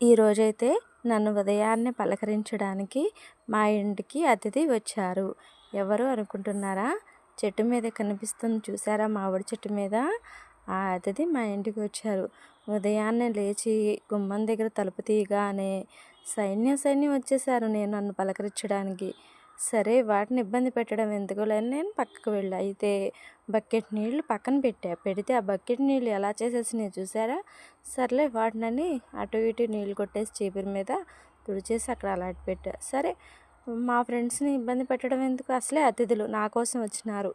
ఈరోజైతే నన్ను ఉదయాన్నే పలకరించడానికి మా ఇంటికి అతిథి వచ్చారు. ఎవరు అనుకుంటున్నారా? చెట్టు మీద కనిపిస్తుంది చూసారా, మామిడి చెట్టు మీద. ఆ అతిథి మా ఇంటికి వచ్చారు. ఉదయాన్నే లేచి గుమ్మం దగ్గర తలుపు తీయగానే సైన్యం వచ్చేసారు నన్ను పలకరించడానికి. సరే, వాటిని ఇబ్బంది పెట్టడం ఎందుకులే అని నేను పక్కకు వెళ్ళా. అయితే బకెట్ నీళ్లు పక్కన పెడితే ఆ బకెట్ నీళ్ళు ఎలా చేసేసినాయి చూసారా. సర్లే, వాటినని అటు ఇటు నీళ్ళు కొట్టేసి చీపురు మీద తుడిచేసి అక్కడ అలాంటి పెట్టా. సరే, మా ఫ్రెండ్స్ని ఇబ్బంది పెట్టడం ఎందుకు, అసలే అతిథులు నా కోసం వచ్చినారు,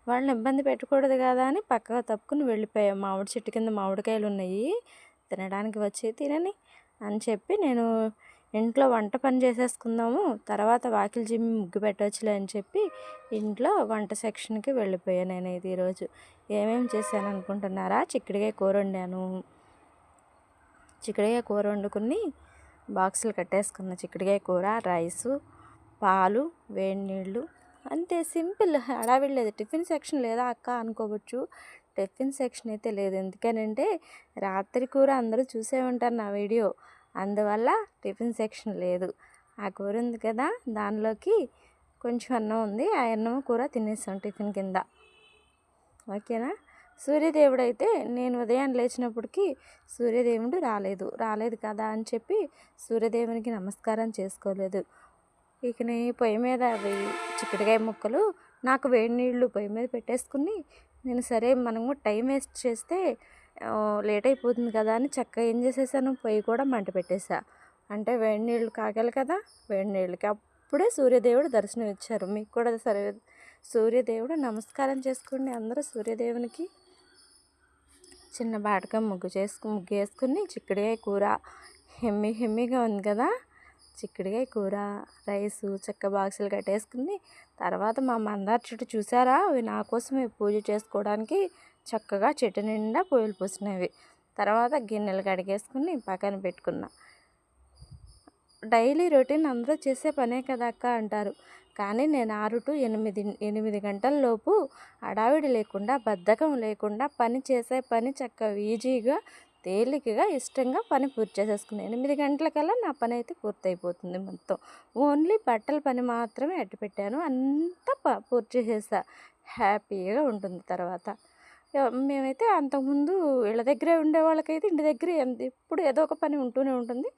వాళ్ళని ఇబ్బంది పెట్టకూడదు కదా అని పక్కగా తప్పుకుని వెళ్ళిపోయాం. మామిడి చెట్టు కింద మామిడికాయలు ఉన్నాయి, తినడానికి వచ్చి తినని అని చెప్పి నేను ఇంట్లో వంట పని చేసేసుకుందాము, తర్వాత వాకిలి చిమ్మి ముగ్గు పెట్టవచ్చులే అని చెప్పి ఇంట్లో వంట సెక్షన్కి వెళ్ళిపోయాను. నేను ఇది ఈరోజు ఏమేమి చేశాను అనుకుంటున్నారా? చిక్కుడుకాయ కూర వండాను. చిక్కుడుకాయ కూర వండుకుని బాక్సులు కట్టేసుకున్న చిక్కుడుకాయ కూర, రైసు, పాలు, వేడి నీళ్ళు, అంతే. సింపుల్, హడావిడి లేదు. టిఫిన్ సెక్షన్ లేదా అక్క అనుకోవచ్చు, టిఫిన్ సెక్షన్ అయితే లేదు. ఎందుకనంటే రాత్రి కూర అందరూ చూసే ఉంటారు నా వీడియో, అందువల్ల టిఫిన్ సెక్షన్ లేదు. ఆ కూర ఉంది కదా, దానిలోకి కొంచెం అన్నం ఉంది, ఆ అన్నం కూర తినేసాం టిఫిన్ కింద. ఓకేనా? సూర్యదేవుడు అయితే నేను ఉదయం లేచినప్పటికీ సూర్యదేవుడు రాలేదు కదా అని చెప్పి సూర్యదేవునికి నమస్కారం చేసుకోలేదు. ఇక పొయ్యి మీద అవి చిక్కుడుకాయ ముక్కలు, నాకు వేడి నీళ్ళు పొయ్యి మీద పెట్టేసుకుని నేను సరే మనము టైం వేస్ట్ చేస్తే లేట్ అయిపోతుంది కదా అని చక్కగా ఏం చేసేసాను, పొయ్యి కూడా మంట పెట్టేశా. అంటే వేడి నీళ్ళు కాగాలి కదా, వేడి నీళ్ళకి అప్పుడే సూర్యదేవుడు దర్శనం ఇచ్చారు. మీకు కూడా సరే సూర్యదేవుడు నమస్కారం చేసుకోండి అందరూ సూర్యదేవునికి. చిన్న బాటకం ముగ్గు వేసుకుని చిక్కుడుకాయ కూర హెమ్మీగా ఉంది కదా. చిక్కుడుకాయ కూర, రైసు చక్క బాక్సులు కట్టేసుకుని తర్వాత మా మందార చెట్టు చూసారా, అవి నా కోసమే పూజ చేసుకోవడానికి చక్కగా చెట్టు నిండా పూలు పూసినవి. తర్వాత గిన్నెలు కడిగేసుకుని పక్కన పెట్టుకున్నా. డైలీ రొటీన్ అందరూ చేసే పనే కదా అక్క అంటారు, కానీ నేను 6 to 8 గంటల లోపు హడావిడి లేకుండా, బద్ధకం లేకుండా చేసే పని చక్కగా ఈజీగా, తేలికగా, ఇష్టంగా పని పూర్తి చేసేసుకుని 8 గంటలకల్లా నా పని అయితే పూర్తయిపోతుంది మొత్తం. ఓన్లీ బట్టల పని మాత్రమే పెట్టాను, అంతా పూర్తి చేసేసా. హ్యాపీగా ఉంటుంది తర్వాత. మేమైతే అంతకుముందు ఇళ్ళ దగ్గరే ఉండే వాళ్ళకైతే ఇంటి దగ్గర ఎప్పుడు ఏదో ఒక పని ఉంటూనే ఉంటుంది.